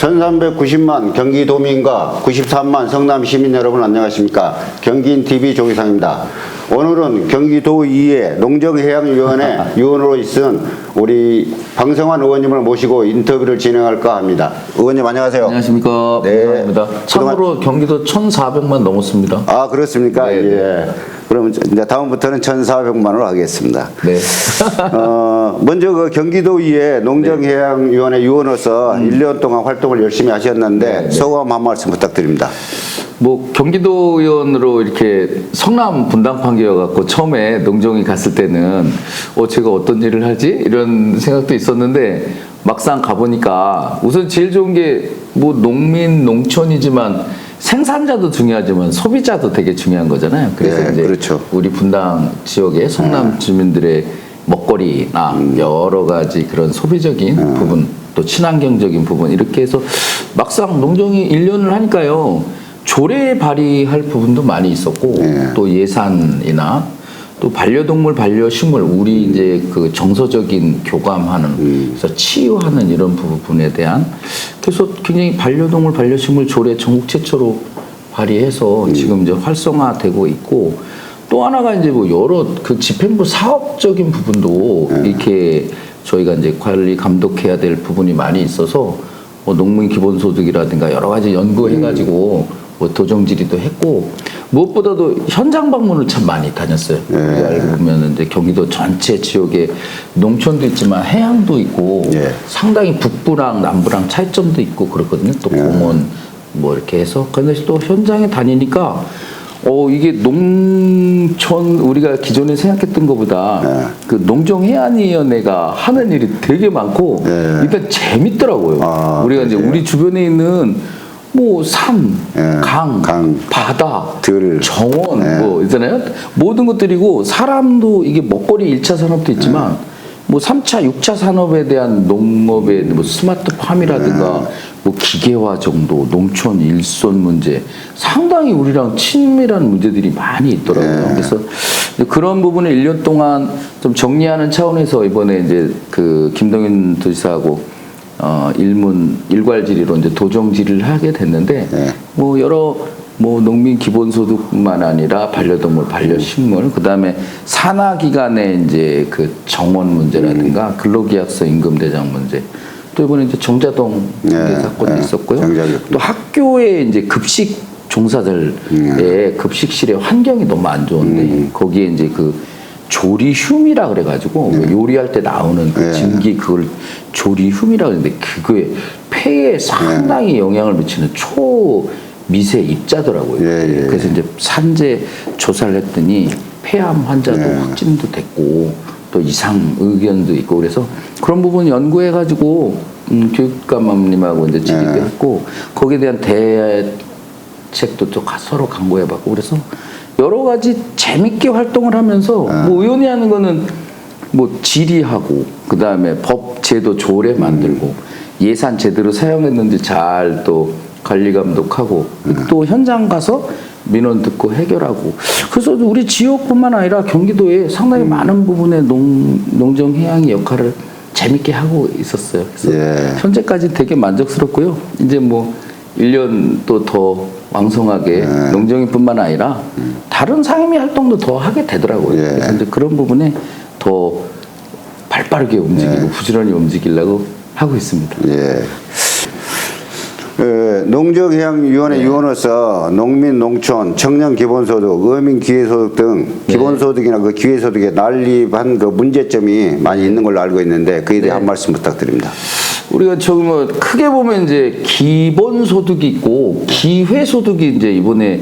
1390만 경기도민과 93만 성남 시민 여러분 안녕하십니까. 경기인TV 조기상입니다. 오늘은 경기도의회 농정해양위원회 위원으로 있은 우리 방성환 의원님을 모시고 인터뷰를 진행할까 합니다. 의원님 안녕하세요. 안녕하십니까. 네. 감사합니다. 참고로 경기도 1,400만 넘었습니다. 아 그렇습니까? 네, 예. 그럼 이제 다음부터는 1,400만으로 하겠습니다. 네. 먼저 그 경기도의회 농정해양위원회 위원으로서 1년 동안 활동을 열심히 하셨는데 소감 한 말씀 부탁드립니다. 뭐 경기도 의원으로 이렇게 성남 분당판교여갖고 처음에 농정이 갔을 때는 제가 어떤 일을 하지? 이런 생각도 있었는데 막상 가보니까 우선 제일 좋은 게 뭐 농민, 농촌이지만 생산자도 중요하지만 소비자도 되게 중요한 거잖아요. 그래서 네, 이제 그렇죠. 우리 분당 지역의 성남 주민들의 먹거리나 여러 가지 그런 소비적인 부분 또 친환경적인 부분 이렇게 해서 막상 농정이 1년을 하니까요. 조례 발의할 부분도 많이 있었고 또 예산이나 또 반려동물 반려식물 우리 이제 그 정서적인 교감하는 그래서 치유하는 이런 부분에 대한 그래서 굉장히 반려동물 반려식물 조례 전국 최초로 발의해서 지금 이제 활성화되고 있고 또 하나가 이제 뭐 여러 그 집행부 사업적인 부분도 이렇게 저희가 이제 관리 감독해야 될 부분이 많이 있어서 뭐 농민 기본소득이라든가 여러 가지 연구해가지고 뭐 도정질의도 했고 무엇보다도 현장 방문을 참 많이 다녔어요. 알고 보면 이제 경기도 전체 지역에 농촌도 있지만 해양도 있고 상당히 북부랑 남부랑 차이점도 있고 그렇거든요. 또 공원 뭐 이렇게 해서 근데 또 현장에 다니니까 이게 농촌 우리가 기존에 생각했던 것보다 그 농정해양위원회가 하는 일이 되게 많고 일단 재밌더라고요. 우리가 이제 우리 주변에 있는 뭐 산, 강, 바다, 정원 뭐 있잖아요. 모든 것들이고 사람도 이게 먹거리 1차 산업도 있지만 뭐 3차, 6차 산업에 대한 농업의 뭐 스마트팜이라든가 뭐 기계화 정도, 농촌 일손 문제 상당히 우리랑 친밀한 문제들이 많이 있더라고요. 그래서 그런 부분을 1년 동안 좀 정리하는 차원에서 이번에 이제 그 김동연 도지사하고 일괄질의로 이제 도정질의를 하게 됐는데 뭐 여러 뭐 농민 기본소득뿐만 아니라 반려동물, 반려식물, 그 다음에 산하기관의 이제 그 정원 문제라든가 근로계약서 임금대장 문제, 또 이번에 이제 정자동 사건이 있었고요. 또 학교에 이제 급식 종사자들의 급식실의 환경이 너무 안 좋은데 거기에 이제 그 조리휴미라 그래가지고 요리할 때 나오는 그 증기 그걸 조리휴미라 그러는데 그거에 폐에 상당히 영향을 미치는 초미세 입자더라고요. 그래서 이제 산재 조사를 했더니 폐암 환자도 확진도 됐고 또 이상 의견도 있고 그래서 그런 부분 연구해가지고 교육감님하고 이제 질의도 했고 거기에 대한 대책도 또 서로 강구해봤고 그래서 여러 가지 재밌게 활동을 하면서 뭐 의원이 하는 거는 뭐 질의하고 그 다음에 법 제도 조례 만들고 예산 제대로 사용했는지 잘 또 관리 감독하고 또 현장 가서 민원 듣고 해결하고 그래서 우리 지역뿐만 아니라 경기도에 상당히 많은 부분의 농정해양의 역할을 재밌게 하고 있었어요. 그래서 현재까지 되게 만족스럽고요. 이제 뭐 1년 또 더 왕성하게 농정인뿐만 아니라 다른 상임위 활동도 더 하게 되더라고요. 그래서 이제 그런 부분에 더 발빠르게 움직이고 부지런히 움직이려고 하고 있습니다. 농정해양위원회 위원으로서 농민, 농촌, 청년 기본소득, 어민 기회소득 등 기본소득이나 그 기회소득에 난립한 그 문제점이 많이 있는 걸로 알고 있는데 그에 대해 한 말씀 부탁드립니다. 우리가 저기 뭐 크게 보면 이제 기본소득이 있고 기회소득이 이제 이번에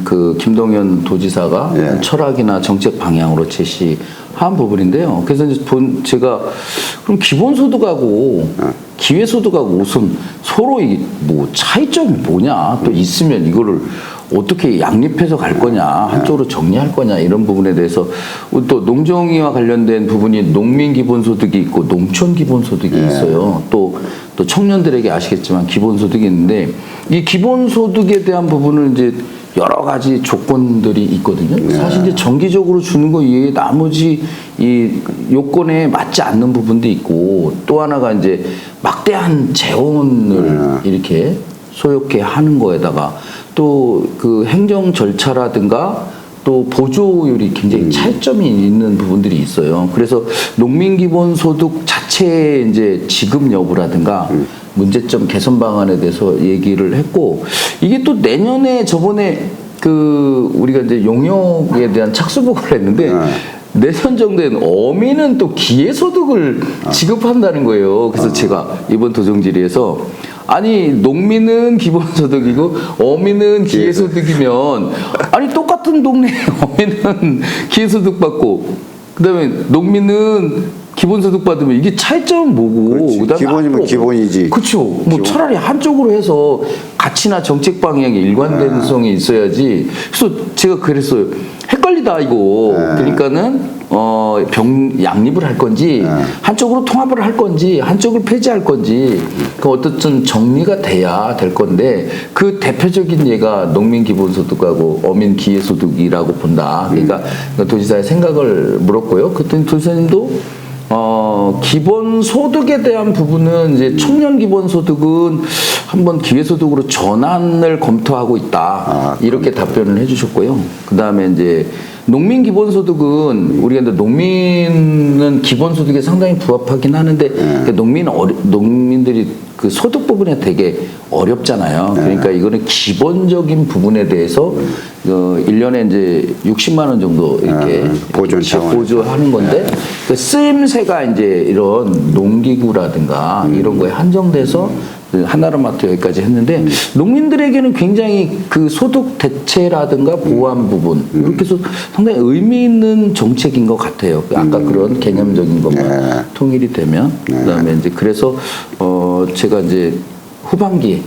그 김동연 도지사가 철학이나 정책 방향으로 제시한 부분인데요. 그래서 이제 제가 그럼 기본소득하고 기회소득하고 우선 서로 이게 뭐 차이점이 뭐냐 또 있으면 이거를 어떻게 양립해서 갈 거냐 한쪽으로 정리할 거냐 이런 부분에 대해서 또 농정위와 관련된 부분이 농민 기본소득이 있고 농촌 기본소득이 있어요. 또 청년들에게 아시겠지만 기본소득이 있는데 이 기본소득에 대한 부분을 이제 여러 가지 조건들이 있거든요. 사실 이제 정기적으로 주는 거 이외에 나머지 이 요건에 맞지 않는 부분도 있고 또 하나가 이제 막대한 재원을 이렇게 소요케 하는 거에다가 또 그 행정 절차라든가 또 보조율이 굉장히 차이점이 있는 부분들이 있어요. 그래서 농민기본소득 자체의 이제 지급 여부라든가 문제점 개선 방안에 대해서 얘기를 했고, 이게 또 내년에 저번에 그 우리가 이제 용역에 대한 착수보고를 했는데 내년 정도엔 어민은 또 기회소득을 지급한다는 거예요. 그래서 제가 이번 도정질의에서 아니 농민은 기본소득이고 어민은 기회소득이면 아니 똑같은 동네 어민은 기회소득 받고 그다음에 농민은 기본소득 받으면 이게 차이점은 뭐고? 그렇지. 그다음에 기본이면 앞으로 기본이지. 그렇죠. 뭐 차라리 한쪽으로 해서 가치나 정책 방향이 일관된성이 있어야지. 그래서 제가 그랬어요. 헷갈리다 이거. 그러니까는 양립을 할 건지 한쪽으로 통합을 할 건지 한쪽을 폐지할 건지 그 어떻든 정리가 돼야 될 건데 그 대표적인 예가 농민 기본소득하고 어민 기회소득이라고 본다. 그러니까 도지사의 생각을 물었고요. 그랬더니 도지사님도 기본소득에 대한 부분은 이제 청년 기본소득은 한번 기회소득으로 전환을 검토하고 있다. 이렇게 답변을 해주셨고요. 그 다음에 이제 농민 기본소득은 우리가 이제 농민은 기본소득에 상당히 부합하긴 하는데 농민들이 그 소득 부분에 되게 어렵잖아요. 그러니까 이거는 기본적인 부분에 대해서 1년에 이제 60만 원 정도 이렇게 보조하는 건데 그 쓰임새가 이제 이런 농기구라든가 이런 거에 한정돼서 하나로마트 여기까지 했는데 농민들에게는 굉장히 그 소득 대체라든가 보완 부분 이렇게 해서 상당히 의미 있는 정책인 것 같아요. 아까 그런 개념적인 것만 통일이 되면 그다음에 이제 그래서 제가 이제 후반기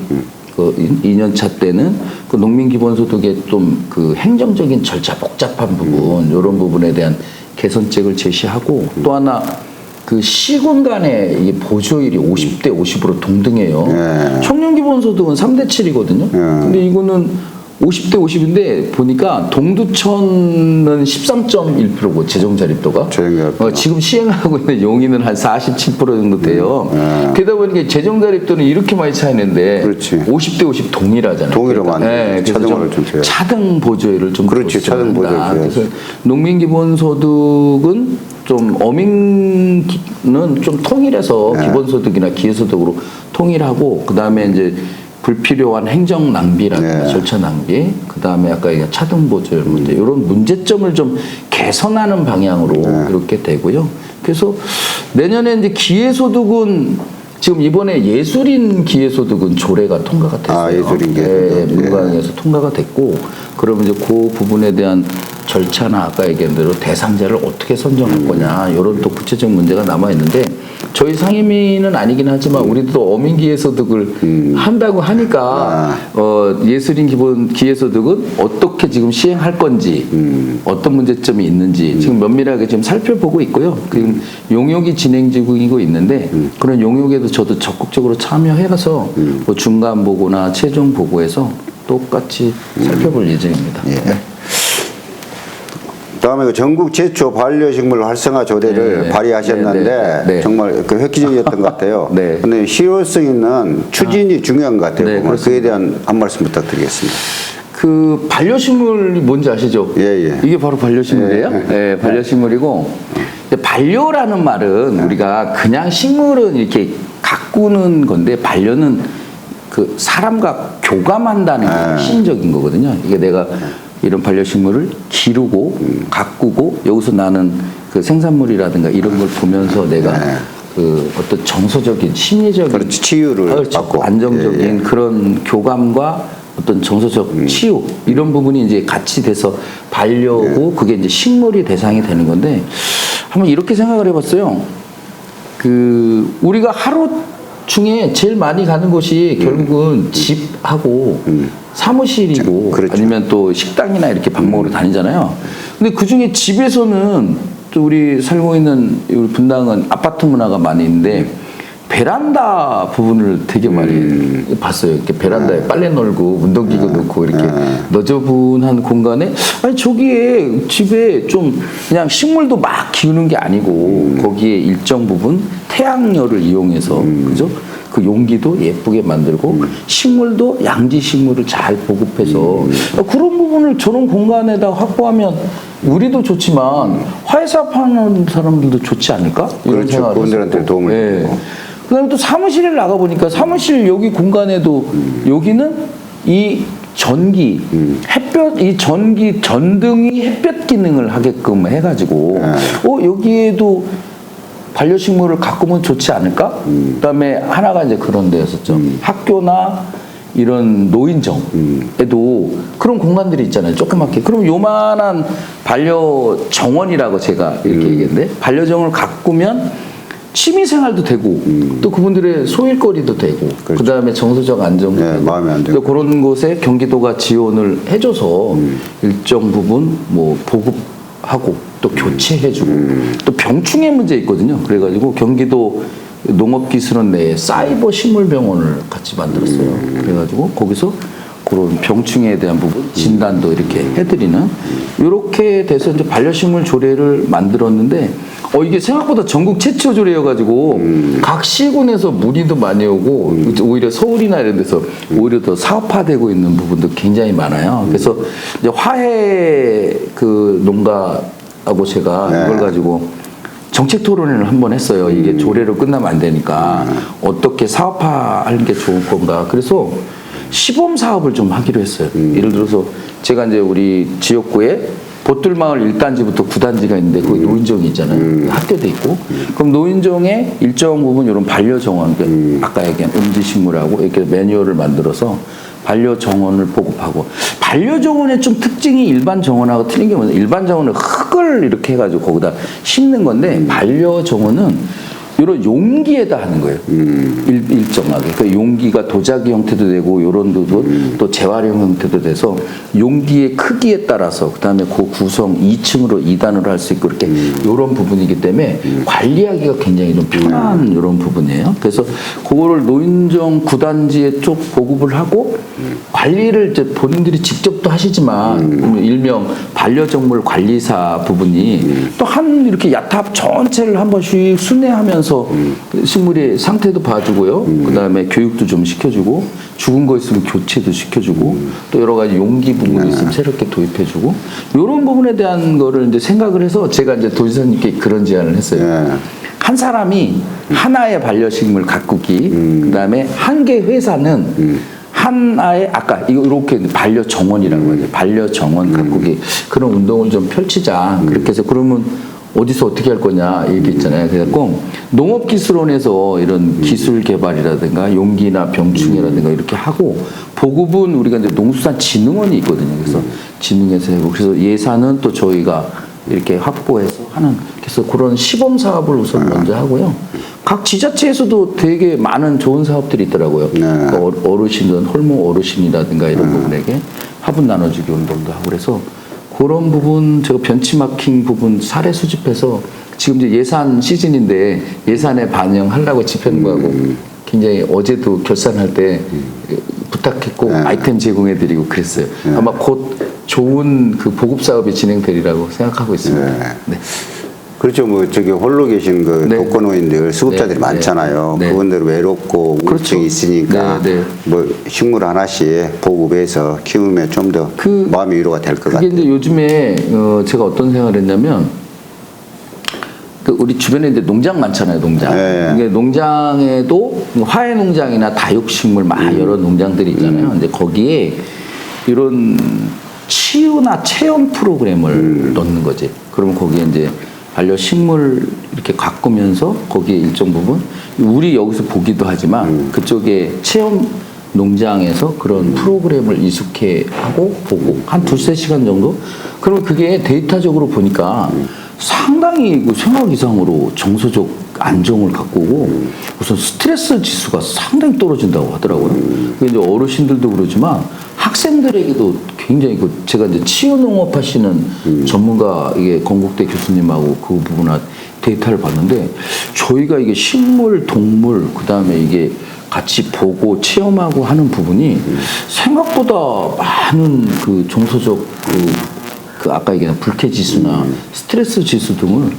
그 2년차 때는 그 농민 기본소득의 좀 그 행정적인 절차 복잡한 부분 이런 부분에 대한 개선책을 제시하고 또 하나 그 시군 간의 이 보조율이 50대 50으로 동등해요. 청년 기본소득은 3대 7이거든요. 근데 이거는 50대 50인데 보니까 동두천은 13.1%고 재정 자립도가 지금 시행하고 있는 용인은 한 47% 정도 돼요. 그러다 보니까 재정 자립도는 이렇게 많이 차이는데 50대 50 동일하잖아요. 동일하면 네, 차등을 좀 줘야 차등 보조율을 좀 그렇지. 차등 보조율 그래서 농민 기본소득은 좀 어민은 좀 통일해서 기본소득이나 기회소득으로 통일하고 그 다음에 이제 불필요한 행정 낭비라든가 절차 낭비, 그 다음에 아까 얘기한 차등 보조율 문제 이런 문제점을 좀 개선하는 방향으로 이렇게 되고요. 그래서 내년에 이제 기회소득은 지금 이번에 예술인 기회소득은 조례가 통과가 됐어요. 예술인 기회소득. 문광에서 통과가 됐고 그러면 이제 그 부분에 대한 절차나 아까 얘기한 대로 대상자를 어떻게 선정할 거냐 이런 또 구체적 문제가 남아 있는데 저희 상임위는 아니긴 하지만 우리도 어민 기회소득을 한다고 하니까 예술인 기본 기회소득은 어떻게 지금 시행할 건지 어떤 문제점이 있는지 지금 면밀하게 지금 살펴보고 있고요. 지금 용역이 진행 중이고 있는데 그런 용역에도 저도 적극적으로 참여해서 뭐 중간 보고나 최종 보고에서 똑같이 살펴볼 예정입니다. 네. 다음에 그 전국 최초 반려식물 활성화 조례를 발의하셨는데 정말 그 획기적이었던 것 같아요. 근데 실효성 있는 추진이 중요한 것 같아요. 그에 대한 한 말씀 부탁드리겠습니다. 그 반려식물이 뭔지 아시죠? 이게 바로 반려식물이에요. 반려식물이고 반려라는 말은 우리가 그냥 식물은 이렇게 가꾸는 건데 반려는 그 사람과 교감한다는 게 시인적인 거거든요. 이게 내가 이런 반려식물을 기르고 가꾸고 여기서 나는 그 생산물이라든가 이런 걸 보면서 내가 그 어떤 정서적인 심리적인 치유를 받고 안정적인 그런 교감과 어떤 정서적 치유 이런 부분이 이제 같이 돼서 반려고 그게 이제 식물이 대상이 되는 건데 한번 이렇게 생각을 해봤어요. 그 우리가 하루 중에 제일 많이 가는 곳이 결국은 집하고 사무실이고 아니면 또 식당이나 이렇게 밥 먹으러 다니잖아요. 근데 그 중에 집에서는 또 우리 살고 있는 우리 분당은 아파트 문화가 많이 있는데 베란다 부분을 되게 많이 봤어요. 이렇게 베란다에 빨래 널고 운동기구 넣고 이렇게 너저분한 공간에 아니 저기에 집에 좀 그냥 식물도 막 키우는 게 아니고 거기에 일정 부분 태양열을 이용해서 그죠? 그 용기도 예쁘게 만들고 식물도 양지 식물을 잘 보급해서 그런 부분을 저런 공간에다 확보하면 우리도 좋지만 화해사업하는 사람들도 좋지 않을까? 이런 그렇죠. 생각을 그분들한테 했었고. 도움을 예. 주고. 그다음에 또 사무실을 나가 보니까 사무실 여기 공간에도 여기는 이 전기 햇볕 이 전기 전등이 햇볕 기능을 하게끔 해가지고 여기에도 반려식물을 가꾸면 좋지 않을까? 그다음에 하나가 이제 그런 데였었죠. 학교나 이런 노인정에도 그런 공간들이 있잖아요. 조그맣게. 그럼 요만한 반려정원이라고 제가 이렇게 얘기했는데 반려정원을 가꾸면 취미생활도 되고 또 그분들의 소일거리도 되고 그렇죠. 그다음에 정서적 안정도 네, 되고 마음의 안정. 그런 곳에 경기도가 지원을 해줘서 일정 부분 뭐 보급하고 또 교체해주고 또 병충해 문제 있거든요. 그래가지고 경기도 농업기술원 내에 사이버 식물병원을 같이 만들었어요. 그래가지고 거기서 그런 병충해에 대한 부분 진단도 이렇게 해드리는 이렇게 돼서 이제 반려식물 조례를 만들었는데 이게 생각보다 전국 최초 조례여가지고 각 시군에서 문의도 많이 오고 오히려 서울이나 이런 데서 오히려 더 사업화되고 있는 부분도 굉장히 많아요. 그래서 이제 화해 그 농가하고 제가 이걸 가지고 정책 토론회를 한번 했어요. 이게 조례로 끝나면 안 되니까 어떻게 사업화하는 게 좋을 건가. 그래서 시범 사업을 좀 하기로 했어요. 예를 들어서 제가 이제 우리 지역구에 보뜰마을 1단지부터 9단지가 있는데 거기 노인정이 있잖아요. 학교도 있고. 그럼 노인정에 일정 부분 이런 반려정원, 아까 얘기한 음지식물하고 이렇게 매뉴얼을 만들어서 반려정원을 보급하고 반려정원의 좀 특징이 일반 정원하고 틀린 게 뭐냐 일반 정원은 흙을 이렇게 해가지고 거기다 심는 건데 반려정원은 이런 용기에다 하는 거예요. 일정하게. 그 용기가 도자기 형태도 되고 요런 또 재활용 형태도 돼서 용기의 크기에 따라서 그다음에 그 구성 2층으로 2단으로 할 수 있고 이렇게 요런 부분이기 때문에 관리하기가 굉장히 좀 편한 요런 부분이에요. 그래서 그거를 노인정 9단지에 쪽 보급을 하고 관리를 이제 본인들이 직접도 하시지만 일명 반려동물 관리사 부분이 또 한 이렇게 야탑 전체를 한 번씩 순회하면서 식물의 상태도 봐주고요. 그다음에 교육도 좀 시켜주고 죽은 거 있으면 교체도 시켜주고 또 여러 가지 용기 부분이 있으면 새롭게 도입해주고 이런 부분에 대한 거를 이제 생각을 해서 제가 이제 도지사님께 그런 제안을 했어요. 한 사람이 하나의 반려식물 가꾸기, 그다음에 한 개 회사는 하나의 아까 이렇게 반려정원이라고 하죠. 반려정원 가꾸기 그런 운동을 좀 펼치자. 그렇게 해서 그러면 어디서 어떻게 할 거냐 얘기 있잖아요. 그래갖고 농업기술원에서 이런 기술 개발이라든가 용기나 병충해라든가 이렇게 하고 보급은 우리가 이제 농수산진흥원이 있거든요. 그래서 진흥에서 하고 그래서 예산은 또 저희가 이렇게 확보해서 하는 그래서 그런 시범 사업을 우선 먼저 하고요. 각 지자체에서도 되게 많은 좋은 사업들이 있더라고요. 어르신들 홀모 어르신이라든가 이런 부분에게 화분 나눠주기 운동도 하고 그래서 그런 부분 제가 벤치마킹 부분 사례 수집해서 지금 이제 예산 시즌인데 예산에 반영하려고 집행 거하고 굉장히 어제도 결산할 때 부탁했고 아이템 제공해드리고 그랬어요. 아마 곧 좋은 그 보급 사업이 진행되리라고 생각하고 있습니다. 네. 그렇죠. 뭐 저기 홀로 계신 그 독거노인들 수급자들이 많잖아요. 그분들 외롭고 우울증이 있으니까 뭐 식물 하나씩 보급해서 키우면 좀 더 마음의 위로가 될 것 같아요. 그게 이제 요즘에 제가 어떤 생각을 했냐면 그 우리 주변에 이제 농장 많잖아요. 농장. 이게 농장에도 화훼 농장이나 다육식물 막 여러 농장들이 있잖아요. 근데 거기에 이런 치유나 체험 프로그램을 넣는 거지. 그러면 거기에 이제 반려식물 이렇게 가꾸면서 거기에 일정 부분 우리 여기서 보기도 하지만 그쪽에 체험 농장에서 그런 프로그램을 이숙해 하고 보고 한 2-3시간 정도 그러면 그게 데이터적으로 보니까 상당히 그 생각 이상으로 정서적 안정을 가꾸고 우선 스트레스 지수가 상당히 떨어진다고 하더라고요. 그게 이제 어르신들도 그러지만 학생들에게도 굉장히 제가 이제 치유농업 하시는 전문가 이게 건국대 교수님하고 그 부분을 데이터를 봤는데 저희가 이게 식물, 동물 그다음에 이게 같이 보고 체험하고 하는 부분이 생각보다 많은 그 정서적 그 아까 얘기한 불쾌 지수나 스트레스 지수 등을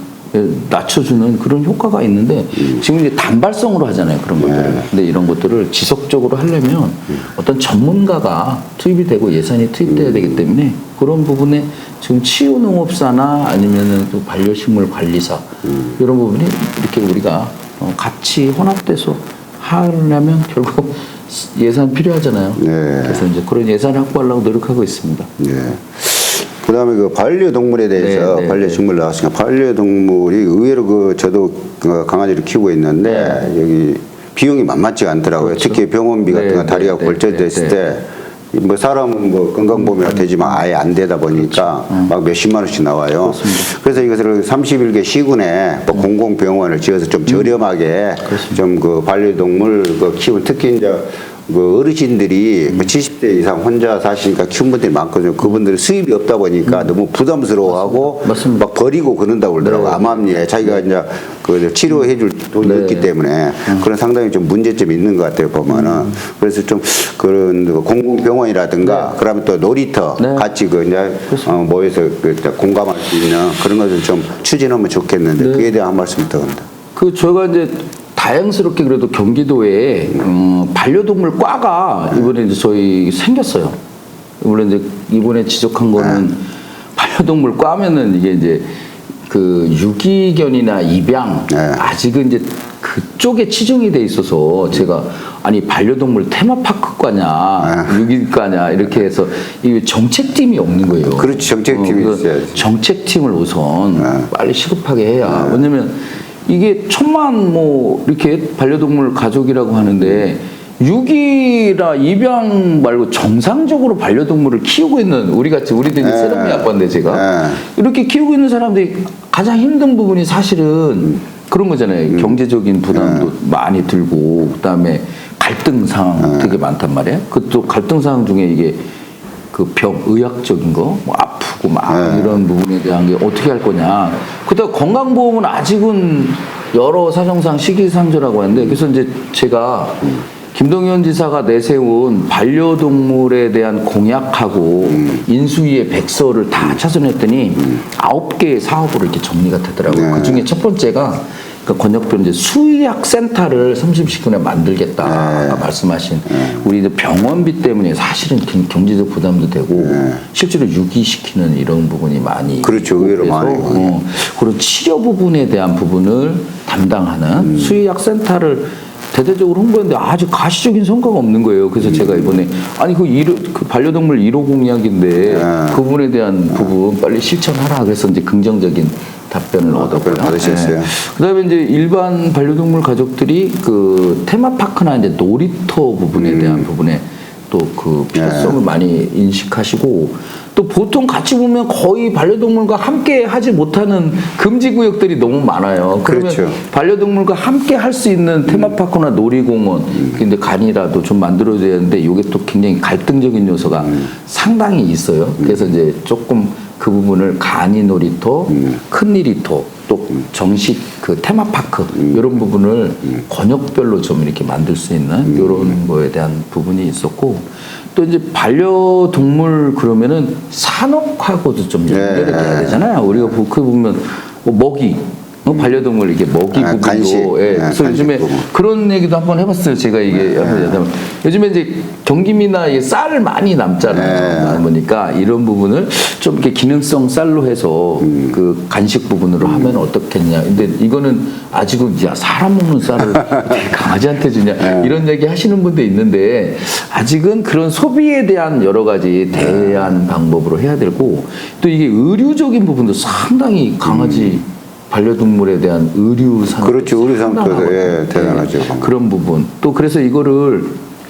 낮춰주는 그런 효과가 있는데 지금 이제 단발성으로 하잖아요 그런 것들을. 근데 이런 것들을 지속적으로 하려면 어떤 전문가가 투입이 되고 예산이 투입돼야 되기 때문에 그런 부분에 지금 치유농업사나 아니면은 또 반려식물 관리사 이런 부분이 이렇게 우리가 같이 혼합돼서 하려면 결국 예산 필요하잖아요. 네. 그래서 이제 그런 예산 확보하려고 노력하고 있습니다. 네. 그다음에 그 반려동물에 대해서 네, 네, 반려식물 나왔으니까 반려동물이 의외로 저도 강아지를 키우고 있는데 여기 비용이 만만치가 않더라고요. 그렇죠. 특히 병원비 같은 거 다리가 골절됐을 때 뭐 사람은 뭐 건강보험이라 되지만 아예 안 되다 보니까 막 몇십만 원씩 나와요. 그래서 이것을 31개 시군에 또 공공병원을 지어서 좀 저렴하게 좀 그 반려동물 그 키우는 특히 이제 그 어르신들이 70대 이상 혼자 사시니까 키운 분들이 많거든요. 그분들이 수입이 없다 보니까 너무 부담스러워하고 맞습니다. 막 버리고 그런다고 그러더라고요. 암암리에 자기가 이제 그 치료해 줄 돈이 없기 때문에 그런 상당히 좀 문제점이 있는 것 같아요, 보면은. 그래서 좀 그런 공공병원이라든가 그러면 또 놀이터 같이 그 이제 모여서 그 공감할 수 있는 그런 것을 좀 추진하면 좋겠는데 그에 대한 한 말씀 부탁합니다. 그 저희가 이제 다양스럽게 그래도 경기도에 반려동물 과가 이번에 이제 저희 생겼어요. 이번에 지적한 거는 반려동물 과면은 이게 이제 그 유기견이나 입양 아직은 이제 그쪽에 치중이 돼 있어서 제가 아니 반려동물 테마파크과냐 유기과냐 이렇게 해서 이 정책팀이 없는 거예요. 그렇지, 정책팀이 있어야지. 정책팀을 우선 빨리 시급하게 해야. 왜냐면 이게 천만 뭐 이렇게 반려동물 가족이라고 하는데 유기나 입양 말고 정상적으로 반려동물을 키우고 있는 우리도 이제 세롬이 아빠인데 제가 이렇게 키우고 있는 사람들이 가장 힘든 부분이 사실은 그런 거잖아요. 경제적인 부담도 많이 들고 그다음에 갈등 상황 되게 많단 말이에요. 그또 갈등 상황 중에 이게 그 의학적인 거, 뭐 아프고 막 이런 부분에 대한 게 어떻게 할 거냐. 그다음 건강보험은 아직은 여러 사정상 시기상조라고 하는데 그래서 이제 제가 김동연 지사가 내세운 반려동물에 대한 공약하고 인수위의 백서를 다 차선했더니 9개의 사업으로 이렇게 정리가 되더라고요. 그 중에 첫 번째가 그 권역별 이제 수의학센터를 30시군에 만들겠다 아까 말씀하신 우리 병원비 때문에 사실은 경제적 부담도 되고 실제로 유기시키는 이런 부분이 많이 그렇죠. 의외로 많이 그런 치료 부분에 대한 부분을 담당하는 수의학센터를 대대적으로 홍보했는데 아주 가시적인 성과가 없는 거예요. 그래서 제가 이번에 아니 그 반려동물 1호 공약인데 그 부분에 대한 부분 빨리 실천하라 그래서 이제 긍정적인 답변을 얻었고요. 받으셨어요. 그다음에 이제 일반 반려동물 가족들이 그 테마파크나 이제 놀이터 부분에 대한 부분에 또 그 필요성을 많이 인식하시고 또 보통 같이 보면 거의 반려동물과 함께 하지 못하는 금지 구역들이 너무 많아요. 그러면 그렇죠. 반려동물과 함께 할 수 있는 테마파크나 놀이공원 근데 간이라도 좀 만들어줘야 되는데 이게 또 굉장히 갈등적인 요소가 상당히 있어요. 그래서 이제 조금 그 부분을 간이 놀이터, 큰 놀이터, 또 정식 그 테마파크 이런 부분을 권역별로 좀 이렇게 만들 수 있는 이런 거에 대한 부분이 있었고 또 이제 반려동물 그러면은 산업하고도 좀 연결이 돼야 되잖아요. 우리가 그 보면 뭐 먹이 반려동물 이게 먹이 부분도 간식. 그래서 요즘에 부분. 그런 얘기도 한번 해봤어요. 제가 이게 요즘에 이제 경기미나 이게 쌀 많이 남잖아요. 남으니까 이런 부분을 좀 이렇게 기능성 쌀로 해서 그 간식 부분으로 하면 어떻겠냐. 근데 이거는 아직은 야 사람 먹는 쌀을 어떻게 강아지한테 주냐 이런 얘기 하시는 분도 있는데 아직은 그런 소비에 대한 여러 가지 대안 방법으로 해야 되고 또 이게 의류적인 부분도 상당히 강아지 반려동물에 대한 의류 산업 그렇죠. 의류 산업도 대단하죠. 그런 부분 또 그래서 이거를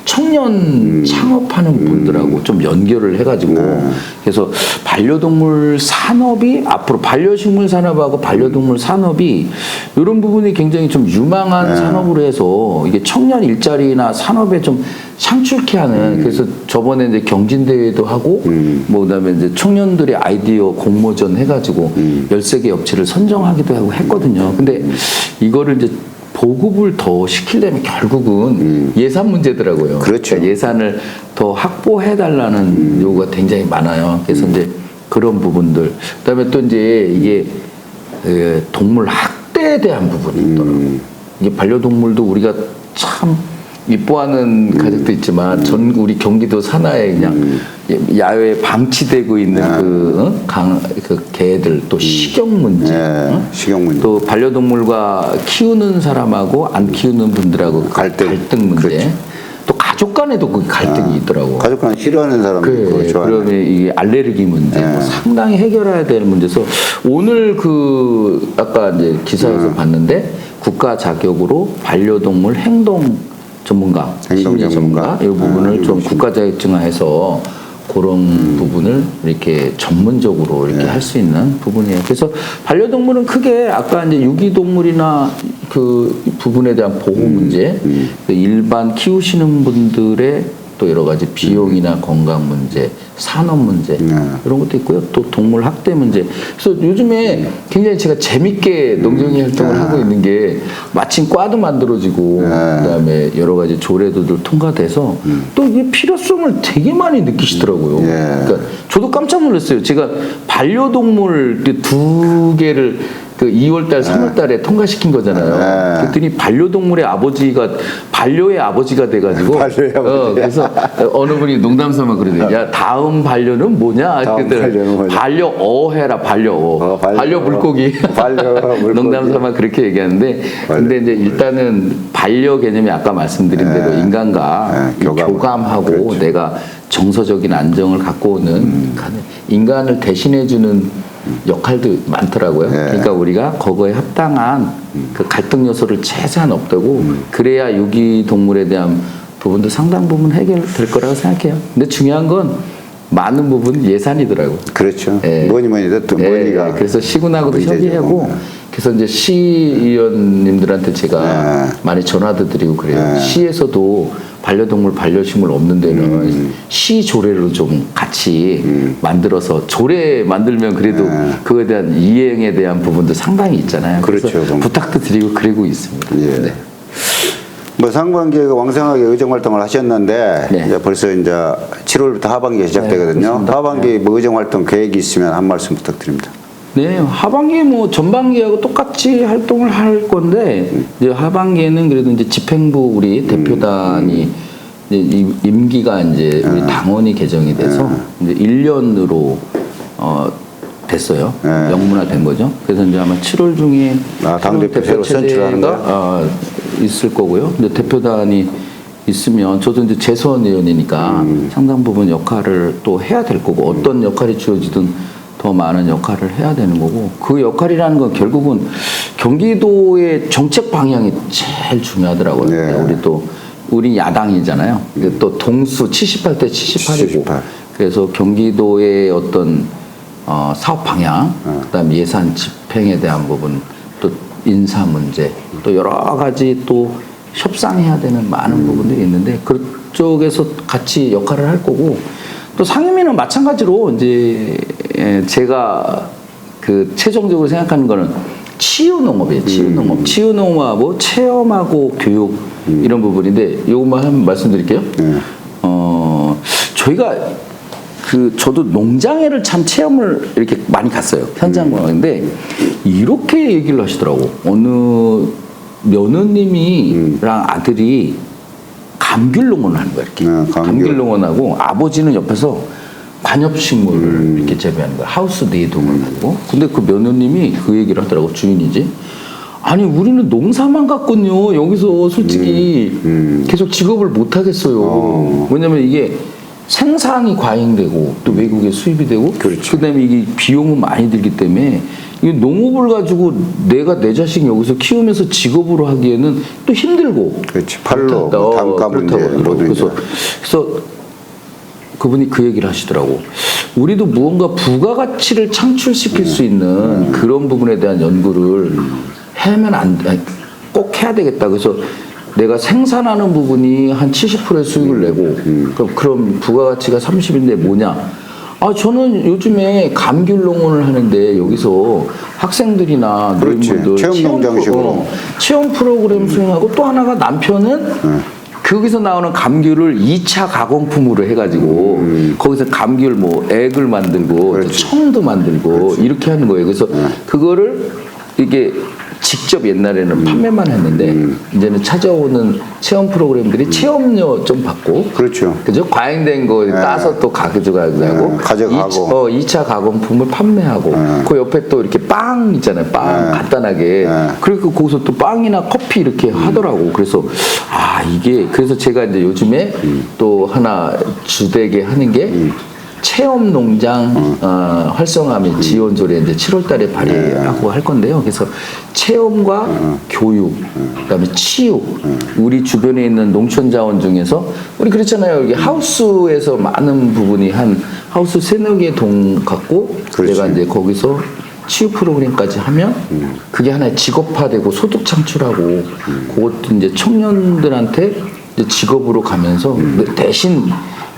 청년 창업하는 분들하고 좀 연결을 해가지고 그래서 반려동물 산업이 앞으로 반려식물 산업하고 반려동물 산업이 이런 부분이 굉장히 좀 유망한 산업으로 해서 이게 청년 일자리나 산업에 좀 창출케 하는 그래서 저번에 이제 경진대회도 하고 뭐 그다음에 이제 청년들의 아이디어 공모전 해가지고 13개 업체를 선정하기도 하고 했거든요. 근데 이거를 이제 보급을 더 시키려면 결국은 예산 문제더라고요. 그렇죠. 그러니까 예산을 더 확보해달라는 요구가 굉장히 많아요. 그래서 이제 그런 부분들. 그다음에 또 이제 이게 동물 학대에 대한 부분이 있더라고요. 이게 반려동물도 우리가 참 이뻐하는 가족도 있지만 전 우리 경기도 산하에 그냥 야외에 방치되고 있는 그 개들 또 식용 문제, 식용 문제. 또 반려동물과 키우는 사람하고 안 키우는 분들하고 갈등 문제, 그렇죠. 또 가족 간에도 그 갈등이 있더라고. 가족 간 싫어하는 사람도 있고 좋아하는. 그러면 이게 알레르기 문제 뭐 상당히 해결해야 될 문제서 오늘 그 아까 이제 기사에서 봤는데 국가 자격으로 반려동물 행동 전문가, 심리 전문가 이 부분을 좀 국가 자격증화해서 그런 부분을 이렇게 전문적으로 이렇게 할 수 있는 부분이에요. 그래서 반려동물은 크게 아까 이제 유기동물이나 그 부분에 대한 보호 문제, 그 일반 키우시는 분들의 또 여러 가지 비용이나 건강 문제, 산업 문제 이런 것도 있고요. 또 동물 학대 문제. 그래서 요즘에 굉장히 제가 재밌게 농정이 활동을 하고 있는 게 마침 과도 만들어지고 그다음에 여러 가지 조례도들 통과돼서 또 이게 필요성을 되게 많이 느끼시더라고요. 그러니까 저도 깜짝 놀랐어요. 제가 반려동물 두 개를 그 2월달, 3월달에 통과시킨 거잖아요. 그랬더니 반려동물의 아버지가 반려의 아버지가 돼가지고 반려의 아버지. 그래서 어느 분이 농담삼아 그러더니 야 다음 반려는 뭐냐? 다음 반려는 뭐냐? 반려어 해라 반려어. 반려 물고기. 반려 물고기. 농담삼아 그렇게 얘기하는데 근데 이제 일단은 반려 개념이 아까 말씀드린 대로 인간과 교감하고 그렇죠. 내가 정서적인 안정을 갖고 오는 인간을 대신해주는 역할도 많더라고요. 그러니까 우리가 거기에 합당한 그 갈등 요소를 최대한 없애고 그래야 유기동물에 대한 부분도 상당 부분 해결될 거라고 생각해요. 근데 중요한 건 많은 부분 예산이더라고요. 그렇죠. 예. 뭐니 됐든 뭐니가. 그래서 시군하고도 문제죠. 협의하고 그래서 이제 시의원님들한테 제가 많이 전화도 드리고 그래요. 시에서도 반려동물, 반려식물 없는 데는 시 조례로 좀 같이 만들어서 조례 만들면 그래도 그거에 대한 이행에 대한 부분도 상당히 있잖아요. 그래서 그렇죠. 부탁도 드리고 그러고 있습니다. 예. 네. 뭐 상반기에 왕성하게 의정 활동을 하셨는데 이제 벌써 이제 7월부터 하반기가 시작되거든요. 하반기 뭐 의정 활동 계획이 있으면 한 말씀 부탁드립니다. 네, 하반기에 뭐 전반기하고 똑같이 활동을 할 건데 이제 하반기에는 그래도 이제 집행부 우리 대표단이 이제 임기가 이제 우리 당원이 개정이 돼서 이제 1년으로 됐어요. 명문화된 거죠. 그래서 이제 아마 7월 중에 당대표 새로 선출하는 거 있을 거고요. 근데 대표단이 있으면 저도 이제 재선 의원이니까 상당 부분 역할을 또 해야 될 거고 어떤 역할이 주어지든 더 많은 역할을 해야 되는 거고 그 역할이라는 건 결국은 경기도의 정책 방향이 제일 중요하더라고요. 우리 야당이잖아요. 또 동수 78대 78이고 78. 그래서 경기도의 어떤 사업 방향, 그다음 예산 집행에 대한 부분, 또 인사 문제, 또 여러 가지 또 협상해야 되는 많은 부분들이 있는데 그쪽에서 같이 역할을 할 거고 또 상임위는 마찬가지로 이제 제가 그 최종적으로 생각하는 거는 치유농업이에요. 치유농업. 치유농업하고 체험하고 교육 이런 부분인데 이것만 한번 말씀드릴게요. 저희가 저도 농장에를 참 체험을 이렇게 많이 갔어요. 현장 근데 이렇게 얘기를 하시더라고. 어느 며느님이랑 아들이 감귤농원을 하는 거야. 이렇게. 감귤농원하고 아버지는 옆에서 관엽식물을 이렇게 재배하는 거야. 하우스 네이동을 하고. 근데 그 며느님이 그 얘기를 하더라고. 주인이지. 아니 우리는 농사만 갔거든요. 여기서 솔직히 계속 직업을 못 하겠어요. 왜냐면 이게 생산이 과잉되고 또 외국에 수입이 되고 그다음에 이게 비용은 많이 들기 때문에 이 농업을 가지고 내가 내 자식 여기서 키우면서 직업으로 하기에는 또 힘들고. 그렇지. 팔로 뭐 단가 문제 모든 그래서 그분이 그 얘기를 하시더라고. 우리도 무언가 부가가치를 창출시킬 수 있는 그런 부분에 대한 연구를 꼭 해야 되겠다. 그래서 내가 생산하는 부분이 한 70%의 수익을 내고 그럼 부가가치가 30인데 뭐냐? 저는 요즘에 감귤 농원을 하는데 여기서 학생들이나 그렇지. 노인분들 체험 농장식으로 체험 프로그램 수행하고 또 하나가 남편은 거기서 나오는 감귤을 2차 가공품으로 해가지고 거기서 감귤 뭐 액을 만들고 또 청도 만들고 이렇게 하는 거예요. 그래서 그거를 이게 직접 옛날에는 판매만 했는데 이제는 찾아오는 체험 프로그램들이 체험료 좀 받고 그렇죠. 그죠? 과잉된 거 따서 또 가져가고 가져가고 2차 가공품을 판매하고 그 옆에 또 이렇게 빵 있잖아요. 빵 간단하게 그리고 거기서 또 빵이나 커피 이렇게 하더라고. 그래서 이게 그래서 제가 이제 요즘에 또 하나 주되게 하는 게 체험 농장 활성화 및 지원조례 이제 7월달에 발의하고 할 건데요. 그래서 체험과 교육, 그다음에 치유, 우리 주변에 있는 농촌 자원 중에서 우리 그랬잖아요. 여기 하우스에서 많은 부분이 한 하우스 3-4개 동 갖고 그렇지. 내가 이제 거기서 치유 프로그램까지 하면 그게 하나의 직업화되고 소득 창출하고 그것도 이제 청년들한테 이제 직업으로 가면서 대신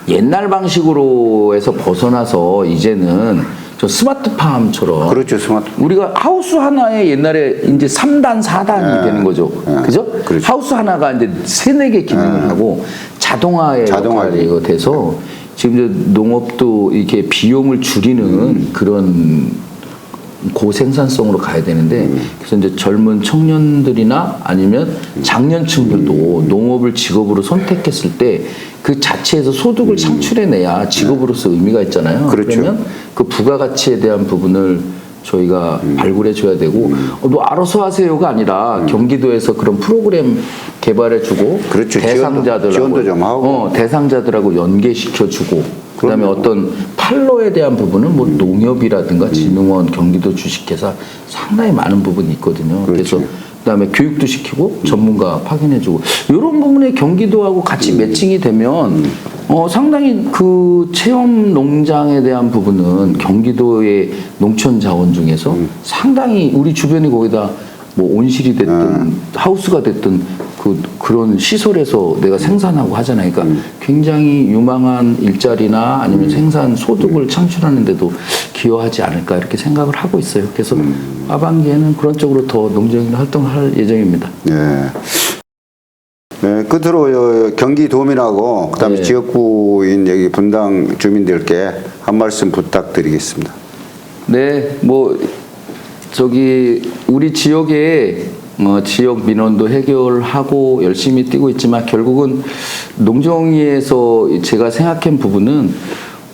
옛날 방식으로 해서 벗어나서 이제는 저 스마트팜처럼 그렇죠. 스마트 우리가 하우스 하나에 옛날에 이제 3단, 4단이 되는 거죠. 그죠? 그렇죠. 하우스 하나가 이제 3-4개 기능을 하고 자동화에 역할이 돼서 지금 이제 농업도 이렇게 비용을 줄이는 그런 고생산성으로 가야 되는데 그래서 이제 젊은 청년들이나 아니면 장년층들도 농업을 직업으로 선택했을 때 그 자체에서 소득을 창출해내야 직업으로서 의미가 있잖아요. 그렇죠. 그러면 그 부가가치에 대한 부분을 저희가 발굴해 줘야 되고 너 알아서 하세요가 아니라 경기도에서 그런 프로그램 개발해 주고 그렇죠. 대상자들하고 지원도 좀 하고 대상자들하고 연계시켜 주고 그다음에 어떤 판로에 대한 부분은 뭐 농협이라든가 진흥원, 경기도 주식회사 상당히 많은 부분이 있거든요. 그렇죠. 그래서 그다음에 교육도 시키고 전문가 파견해주고 이런 부분에 경기도하고 같이 매칭이 되면 상당히 그 체험 농장에 대한 부분은 경기도의 농촌 자원 중에서 상당히 우리 주변에 거기다 뭐 온실이 됐든 하우스가 됐든 그런 시설에서 내가 생산하고 하잖아요. 그러니까 굉장히 유망한 일자리나 아니면 생산 소득을 창출하는 데도 기여하지 않을까 이렇게 생각을 하고 있어요. 그래서 하반기에는 그런 쪽으로 더 농정인 활동을 할 예정입니다. 네. 네, 끝으로 경기도민하고 그다음에 네. 지역구인 여기 분당 주민들께 한 말씀 부탁드리겠습니다. 네, 뭐 우리 지역에 지역 민원도 해결하고 열심히 뛰고 있지만 결국은 농정위에서 제가 생각한 부분은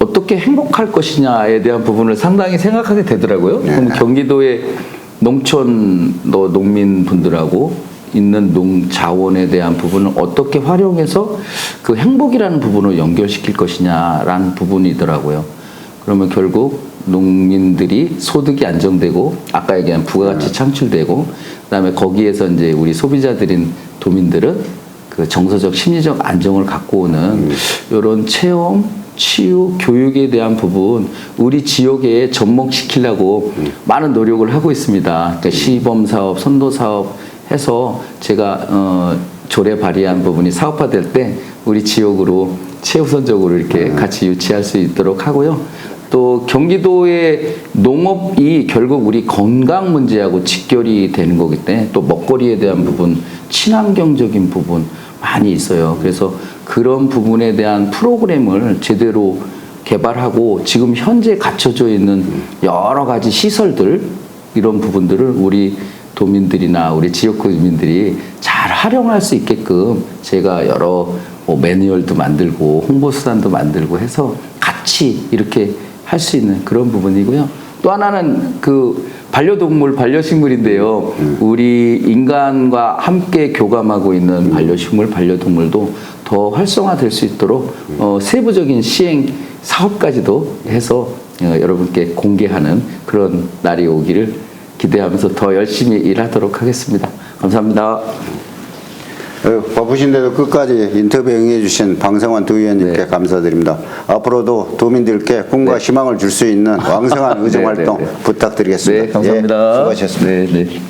어떻게 행복할 것이냐에 대한 부분을 상당히 생각하게 되더라고요. 네. 그럼 경기도의 농촌 농민분들하고 있는 농자원에 대한 부분을 어떻게 활용해서 그 행복이라는 부분을 연결시킬 것이냐라는 부분이더라고요. 그러면 결국 농민들이 소득이 안정되고 아까 얘기한 부가가치 창출되고 그다음에 거기에서 이제 우리 소비자들인 도민들은 그 정서적 심리적 안정을 갖고 오는 이런 체험, 치유, 교육에 대한 부분 우리 지역에 접목시키려고 많은 노력을 하고 있습니다. 그러니까 시범 사업, 선도 사업 해서 제가 조례 발의한 부분이 사업화될 때 우리 지역으로 최우선적으로 이렇게 같이 유치할 수 있도록 하고요. 또 경기도의 농업이 결국 우리 건강 문제하고 직결이 되는 거기 때문에 또 먹거리에 대한 부분, 친환경적인 부분 많이 있어요. 그래서 그런 부분에 대한 프로그램을 제대로 개발하고 지금 현재 갖춰져 있는 여러 가지 시설들 이런 부분들을 우리 도민들이나 우리 지역구 주민들이 잘 활용할 수 있게끔 제가 여러 매뉴얼도 만들고 홍보수단도 만들고 해서 같이 이렇게 할 수 있는 그런 부분이고요. 또 하나는 그 반려동물, 반려식물인데요. 우리 인간과 함께 교감하고 있는 반려식물, 반려동물도 더 활성화될 수 있도록 세부적인 시행 사업까지도 해서 여러분께 공개하는 그런 날이 오기를 기대하면서 더 열심히 일하도록 하겠습니다. 감사합니다. 바쁘신데도 끝까지 인터뷰에 응해주신 방성환 도의원님께 네. 감사드립니다. 앞으로도 도민들께 꿈과 네. 희망을 줄 수 있는 왕성한 의정 네, 활동 네, 네. 부탁드리겠습니다. 네, 감사합니다. 예, 수고하셨습니다. 네, 네.